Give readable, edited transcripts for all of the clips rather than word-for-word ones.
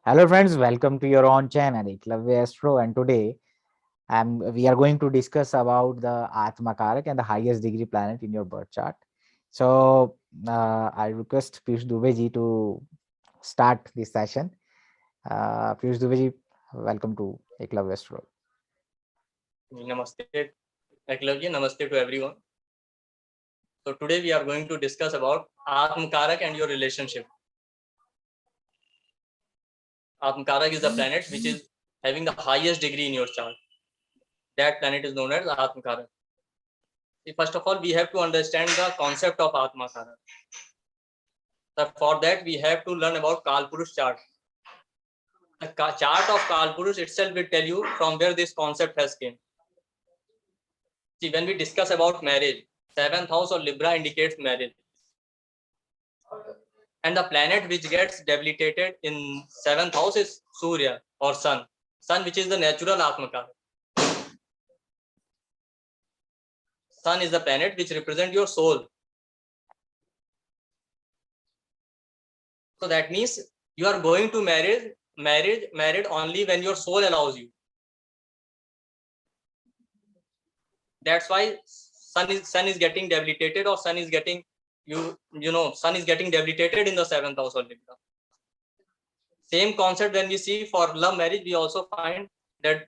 Hello friends, welcome to your own channel Eklavya Astro, and today we are going to discuss about the Atmakarka and the highest degree planet in your birth chart. So I request Piyush Dubey ji to start this session. Piyush Dubey ji, welcome to Eklavya Astro. Namaste, Eklavya. Namaste to everyone. So today we are going to discuss about Atmakarak and your relationship. Atmakarak is the planet which is having the highest degree in your chart. That planet is known as Atmakarak. First of all, we have to understand the concept of Atmakarak. So for that, we have to learn about Kalpurush chart. The chart of Kalpurush itself will tell you from where this concept has came. See, when we discuss about marriage, 7th house or Libra indicates marriage. And the planet which gets debilitated in 7th house is Surya or Sun. Sun, which is the natural Atmaka. Sun is the planet which represents your soul. So that means you are going to married only when your soul allows you. That's why sun is getting debilitated, or sun is getting sun is getting debilitated in the 7th house or Libra. Same concept when we see for love marriage, we also find that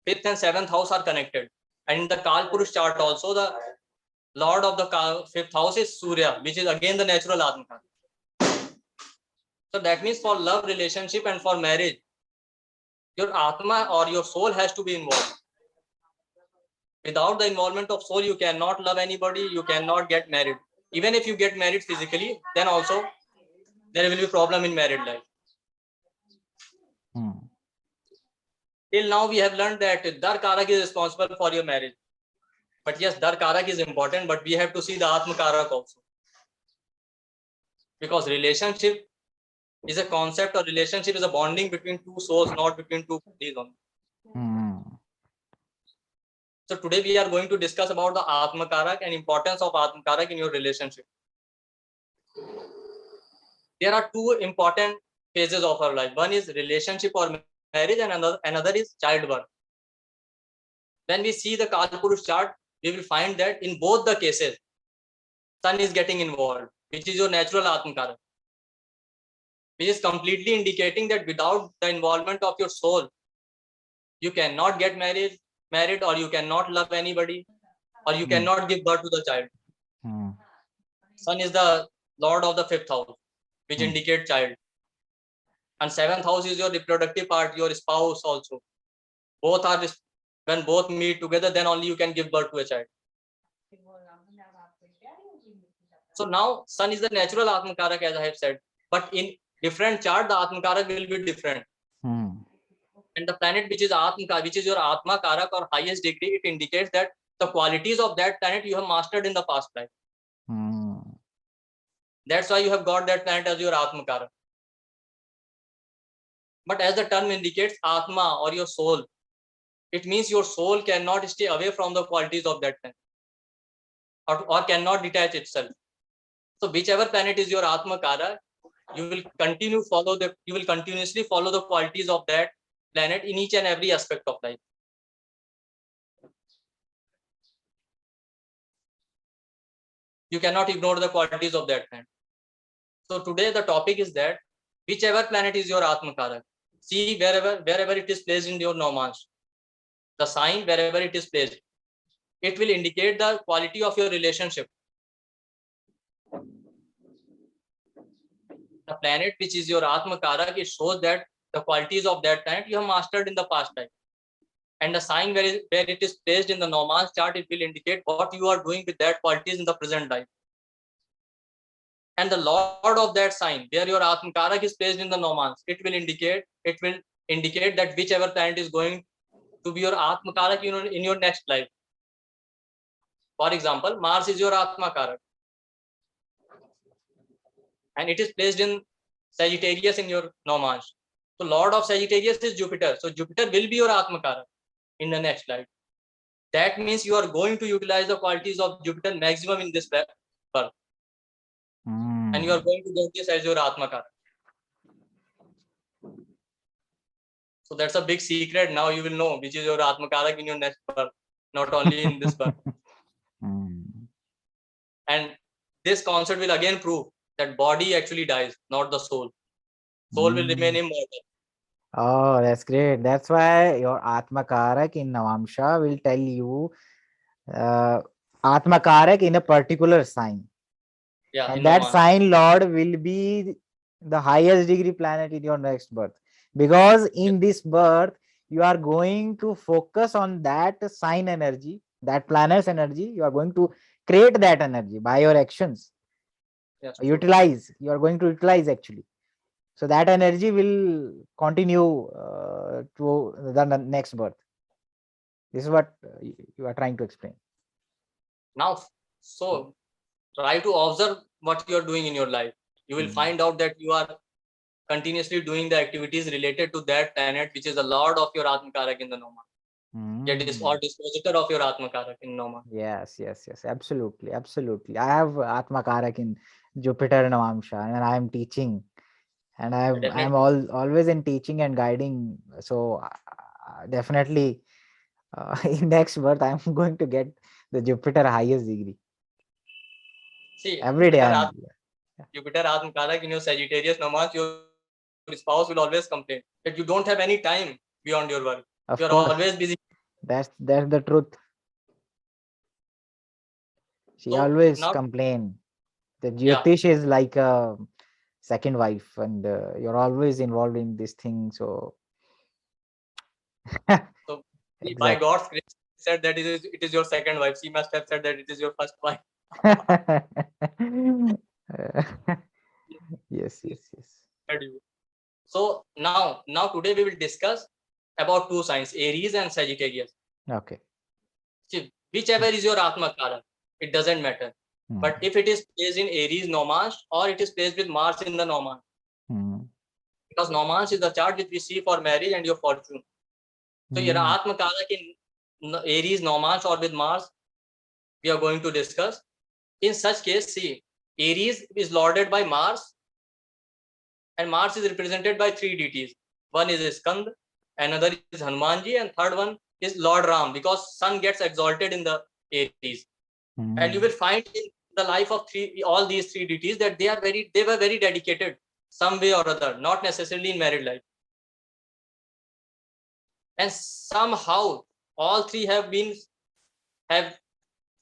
5th and 7th house are connected. And in the Kalpurush chart also, the lord of the 5th house is Surya, which is again the natural Atmaka. So that means for love relationship and for marriage, your Atma or your soul has to be involved. Without the involvement of soul, you cannot love anybody, you cannot get married. Even if you get married physically, then also there will be problem in married life. Till now, we have learned that Dar Karak is responsible for your marriage. But yes, Dar Karak is important, but we have to see the Atma Karak also. Because relationship is a concept, or relationship is a bonding between two souls, not between two bodies only. So today we are going to discuss about the Atma Karak and importance of Atma Karak in your relationship. There are two important phases of our life. One is relationship or marriage, and another is childbirth. When we see the Kalpurush chart, we will find that in both the cases, sun is getting involved, which is your natural Atmakarak, which is completely indicating that without the involvement of your soul, you cannot get married, or you cannot love anybody, or you cannot give birth to the child. Sun is the lord of the 5th house, which indicates child. And 7th house is your reproductive part, your spouse also. Both are, when both meet together, then only you can give birth to a child. So now sun is the natural Atmakarak, as I have said, but in different chart, the Atmakarak will be different. And the planet which is Atmakarak, which is your Atmakarak or highest degree, it indicates that the qualities of that planet you have mastered in the past life. That's why you have got that planet as your Atmakarak. But as the term indicates, Atma or your soul, it means your soul cannot stay away from the qualities of that planet, or cannot detach itself. So whichever planet is your Atmakara, you will continuously follow the qualities of that planet in each and every aspect of life. You cannot ignore the qualities of that planet. So today the topic is that whichever planet is your Atmakara, see wherever it is placed in your Navmansh, the sign wherever it is placed, it will indicate the quality of your relationship. The planet which is your Atmakarak, it shows that the qualities of that planet you have mastered in the past life. And the sign where it is placed in the Navmansh chart, it will indicate what you are doing with that qualities in the present life. And the lord of that sign, where your Atmakarak is placed in the Navmansh, it will indicate that whichever planet is going to be your Atmakarak in your next life. For example, Mars is your Atmakarak, and it is placed in Sagittarius in your Navmansh. So lord of Sagittarius is Jupiter. So Jupiter will be your Atmakarak in the next life. That means you are going to utilize the qualities of Jupiter maximum in this birth. And you are going to get this as your Atmakarak. So that's a big secret. Now you will know which is your Atmakarak in your next birth, not only in this birth. And this concept will again prove that body actually dies, not the soul. Soul will remain immortal. Oh, that's great. That's why your Atmakarak in Navamsha will tell you uh, Atmakarak in a particular sign. Yeah, in And that Navmansh. sign Lord will be the highest degree planet in your next birth. Because Yes, in this birth, you are going to focus on that sign energy, that planet's energy. You are going to create that energy by your actions. yes, true. Utilize. You are going to utilize actually. So that energy will continue to the next birth. This is what you are trying to explain. Now, so try to observe what you are doing in your life. You will Mm. find out that you are continuously doing the activities related to that planet, which is the lord of your Atmakarak in the Noma. Yet is or Mm. dispositor of your Atmakarak in Noma. Yes, yes, yes, absolutely, absolutely. I have Atmakarak in Jupiter Navamsha, and I am teaching, and I'm Definitely. always in teaching and guiding. So definitely, in next birth, I'm going to get the Jupiter highest degree See, every day. I'm yeah. Jupiter Atmakarak in your Sagittarius Noma, your spouse will always complain that you don't have any time beyond your work. You are Of always course, busy. that's the truth. She So always now, complain. The yeah. Jyotish is like a second wife, and you're always involved in this thing. So So by exactly. God's grace, said that it is your second wife. She must have said that it is your first wife. Yes, yes, yes. So now today we will discuss about two signs, Aries and Sagittarius. Okay. See, whichever is your Atma Karak, it doesn't matter. Hmm. But if it is placed in Aries Navmansh or it is placed with Mars in the Navmansh, Hmm. because Navmansh is the chart which we see for marriage and your fortune. So your Hmm. Atma Karak in Aries Navmansh or with Mars, we are going to discuss. In such case, see, Aries is lorded by Mars, and Mars is represented by three deities. One is Skand, another is Hanumanji, and third one is Lord Ram, because sun gets exalted in the Aries. And you will Hmm. find in the life of all these three deities that they were very dedicated some way or other, not necessarily in married life. And somehow all three have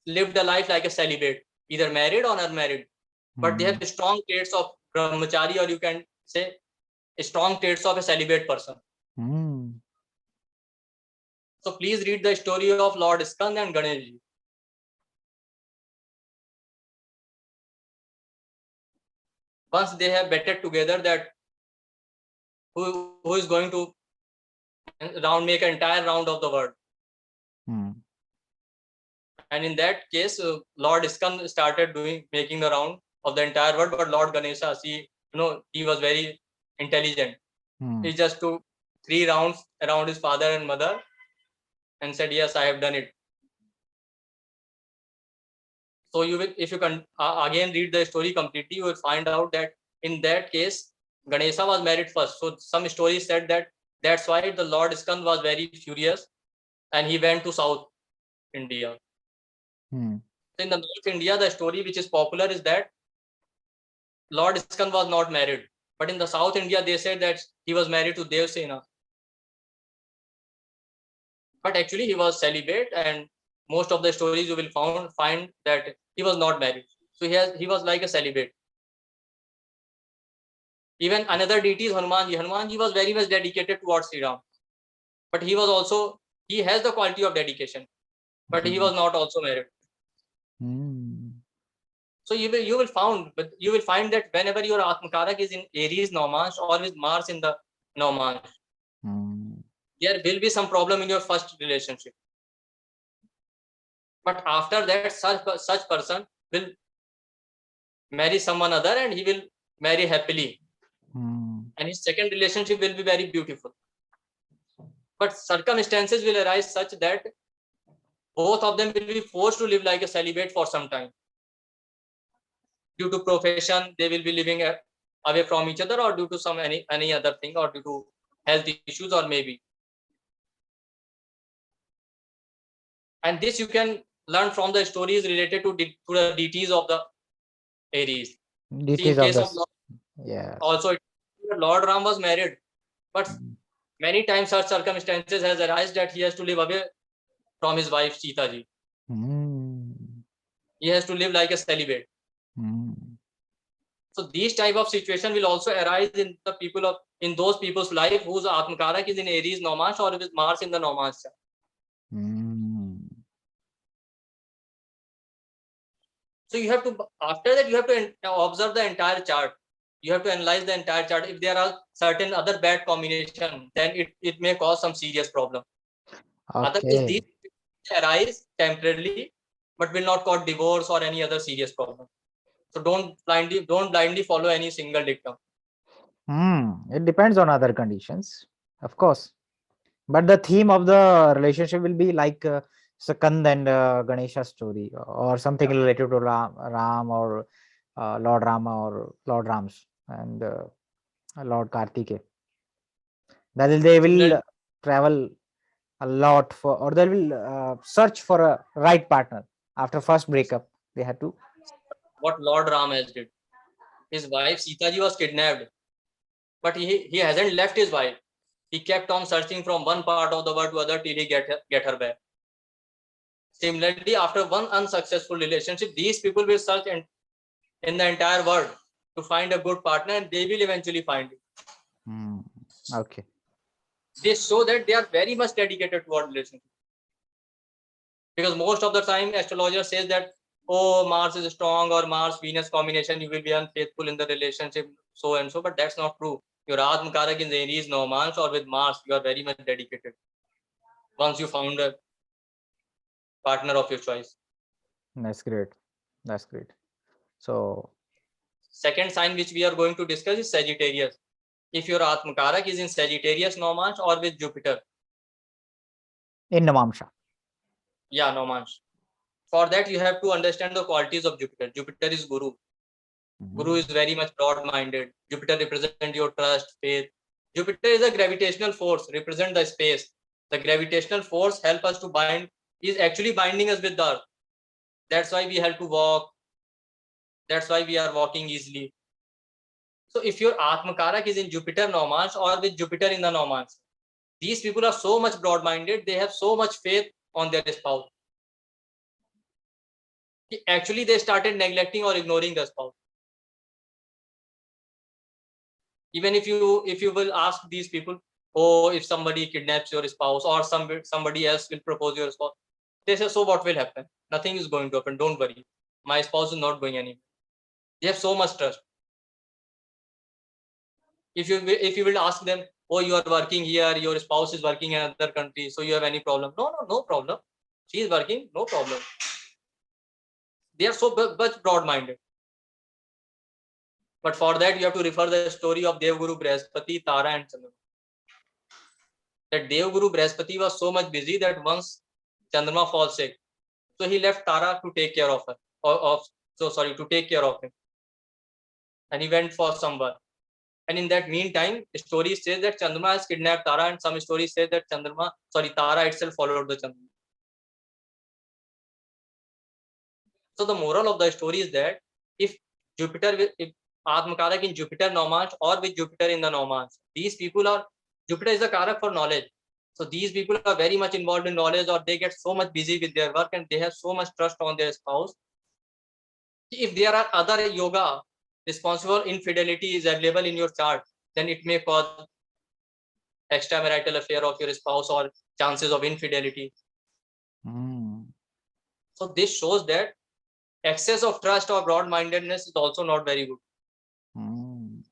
lived a life like a celibate, either married or unmarried. But they Hmm. have strong traits of brahmachari, or you can say strong traits of a celibate person. Hmm. So please read the story of Lord Skand and Ganesh. Once they have betted together that who is going to make an entire round of the world. Hmm. And in that case, Lord Skand started making the round of the entire world, but Lord Ganesha, he was very intelligent. Hmm. He just took 3 rounds around his father and mother and said, "Yes, I have done it." So you will, if you can again read the story completely, you will find out that in that case, Ganesha was married first. So some stories said that that's why the Lord Skand was very furious and he went to South India. Hmm. So in the North India, the story which is popular is that Lord Skand was not married. But in the South India, they said that he was married to Devsena. But actually, he was celibate, and most of the stories you will find that he was not married. So he was like a celibate. Even another deity is Hanumanji. Hanumanji was very much dedicated towards Sri Ram, but he has the quality of dedication, but he Hmm. was not also married. Hmm. So you will find that whenever your Atmakarak is in Aries Navmansh or with Mars in the Navmansh, Hmm. there will be some problem in your first relationship. But after that, such person will marry someone other and he will marry happily. Hmm. And his second relationship will be very beautiful. But circumstances will arise such that both of them will be forced to live like a celibate for some time. Due to profession, they will be living away from each other, or due to any other thing, or due to health issues or maybe. And this you can learn from the stories related to the deities of the Aries. See, in Deities of case of this. Yes. also Lord Ram was married, but Mm. many times such circumstances has arisen that he has to live away from his wife Sita ji. Mm. He has to live like a celibate. Mm. So these type of situation will also arise in the people of in those people's life whose Atmakarak is in Aries Navmansh or with Mars in the Navmansha. Mm. So you have to after that you have to observe the entire chart. You have to analyze the entire chart. If there are certain other bad combination, then it may cause some serious problem. Otherwise, these Okay. arise temporarily, but will not cause divorce or any other serious problem. So don't blindly follow any single dictum. It depends on other conditions, of course. But the theme of the relationship will be like Sakand and Ganesha story or something Yeah. related to Ram or Lord Rama or Lord Rams and Lord Kartike. They will Similarly, travel a lot for, or they will search for a right partner after first breakup. They had to. what Lord Ram has did. His wife Sita ji was kidnapped, but he hasn't left his wife. He kept on searching from one part of the world to other till he get her back. Similarly, after one unsuccessful relationship, these people will search in the entire world to find a good partner, and they will eventually find it. Hmm. Okay. They show that they are very much dedicated toward relationship. Because most of the time, astrologer says that, oh, Mars is strong or Mars Venus combination, you will be unfaithful in the relationship, so and so. But that's not true. Your Atmakarak in Aries, Navmansh, or with Mars, you are very much dedicated. Once you found a partner of your choice. That's great. That's great. So Second sign which we are going to discuss is Sagittarius. If your Atmakarak is in Sagittarius, Navmansh, or with Jupiter. in Navamsha. Yeah, Navmansh. For that, you have to understand the qualities of Jupiter. Jupiter is Guru. Guru is very much broad-minded. Jupiter represents your trust, faith. Jupiter is a gravitational force, represent the space. The gravitational force help us to bind, is actually binding us with the earth. That's why we have to walk. That's why we are walking easily. So if your Atmakarak is in Jupiter Navmansh or with Jupiter in the Navmansh, these people are so much broad-minded, they have so much faith on their spouse. Actually, they started neglecting or ignoring the spouse. Even if you will ask these people, oh, if somebody kidnaps your spouse or somebody else will propose your spouse, they say, so what will happen? Nothing is going to happen, don't worry, my spouse is not going anywhere. They have so much trust. If you will ask them, oh, you are working here, your spouse is working in another country, so you have any problem? No problem, she is working, no problem. They are so much broad minded. But for that you have to refer the story of Devguru Brihaspati, Tara and Chandrama. That Devguru Brihaspati was so much busy that once Chandrama falls sick, so he left Tara to take care of her, to take care of him, and he went for some work. And in that meantime, stories say that Chandrama has kidnapped Tara, and some stories say that Tara itself followed the Chandrama. So the moral of the story is that if if Atmakarak in Jupiter Navmansh or with Jupiter in the Navmansh, these people are, Jupiter is a Karak for knowledge. So these people are very much involved in knowledge, or they get so much busy with their work and they have so much trust on their spouse. If there are other yoga responsible infidelity is available in your chart, then it may cause extramarital affair of your spouse or chances of infidelity. Mm. So this shows that excess of trust or broad-mindedness is also not very good. Mm.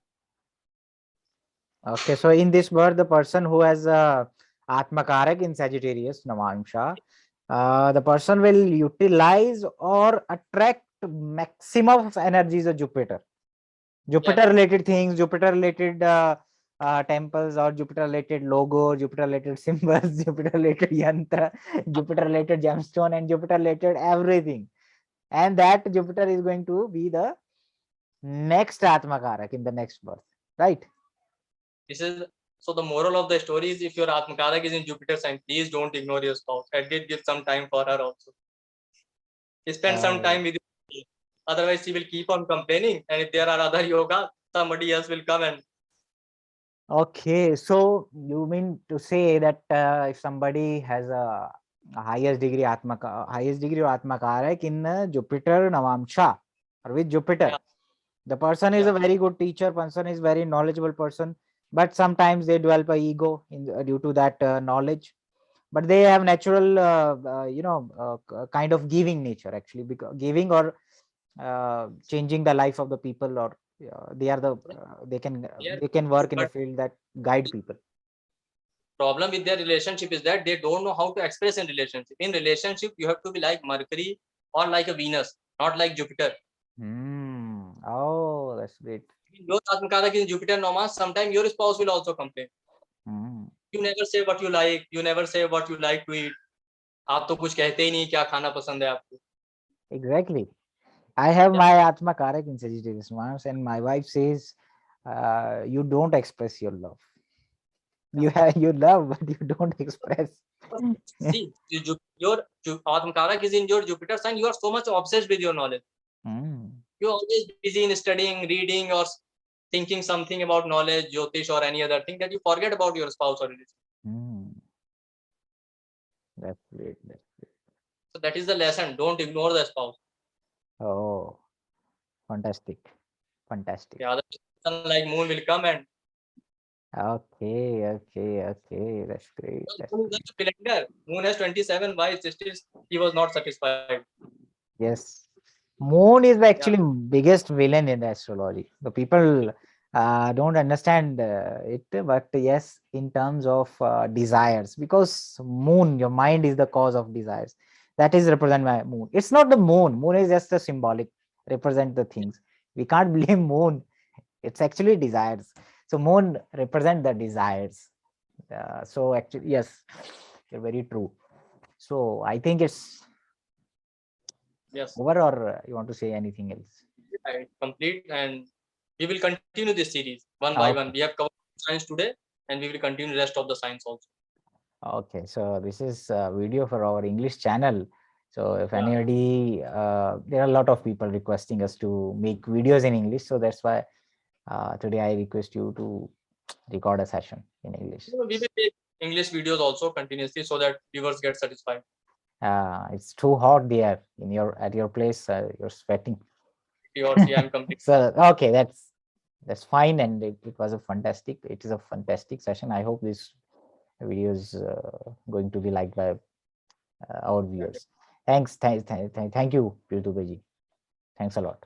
Okay, so in this birth, the person who has Atmakarak in Sagittarius, Navamsha, the person will utilize or attract maximum of energies of Jupiter. Yeah, Jupiter related things, Jupiter related temples or Jupiter related logo, Jupiter related symbols, Jupiter related yantra, Jupiter related gemstone, and Jupiter related everything. And that Jupiter is going to be the next Atmakarak in the next birth, right? this is So the moral of the story is, if your Atmakarak is in Jupiter sign, please don't ignore your spouse. At least give some time for her also. Spend some Uh, time with you. Otherwise, she will keep on complaining. And if there are other yoga, somebody else will come and okay, so you mean to say that if somebody has a highest degree of Atmakarak in Jupiter Navamsha or with Jupiter, yeah, the person is yeah, a very good teacher, person is very knowledgeable person, but sometimes they develop a ego due to that knowledge. But they have natural, kind of giving nature actually, because giving or changing the life of the people, or they are the yeah. they can work in a But field that guide people. problem with their relationship is that they don't know how to express in relationship. In relationship, you have to be like Mercury or like a Venus, not like Jupiter. Oh, that's great. If your Atmakarak is in Jupiter Nomas, sometimes your spouse will also complain. Hmm. You never say what you like. You never say what you like to eat. आप तो कुछ कहते ही नहीं क्या खाना पसंद है आपको. Exactly. I have Yeah, my Atma Karak in Sagittarius Mars, and my wife says, "You don't express your love. yeah. You love, but you don't express." See, your Atmakarak is in your Jupiter sign. You are so much obsessed with your knowledge. Hmm. You're always busy in studying, reading, or thinking something about knowledge, Jyotish, or any other thing, that you forget about your spouse or relationship. Hmm. That's great. That's great. So that is the lesson. Don't ignore the spouse. Oh, fantastic. Fantastic. The other sun like moon will come and Okay, okay, okay. That's great. That's moon is great. a calendar. Moon has 27. Why still he was not satisfied? Yes. Moon is the Yeah, actually biggest villain in the astrology. The people don't understand it, but yes, in terms of desires, because moon, your mind is the cause of desires. That is represented by moon. It's not the moon. Moon is just a symbolic, represent the things. We can't blame moon. It's actually desires. So moon represent the desires. So actually, yes, you're very true. So I think it's yes. over, or you want to say anything else? Yeah, it's complete, and we will continue this series one by one. We Okay. have covered science today, and we will continue the rest of the science also. Okay. So this is a video for our English channel. So if Yeah. anybody, there are a lot of people requesting us to make videos in English. So that's why today I request you to record a session in English. We will make English videos also continuously so that viewers get satisfied. It's too hot there in your at your place. You're sweating. He or she, I'm complete. So okay, that's fine, and it was a fantastic. It is a fantastic session. I hope this video is going to be liked by our viewers. Thanks, thank you, Prithubaji. Thanks a lot.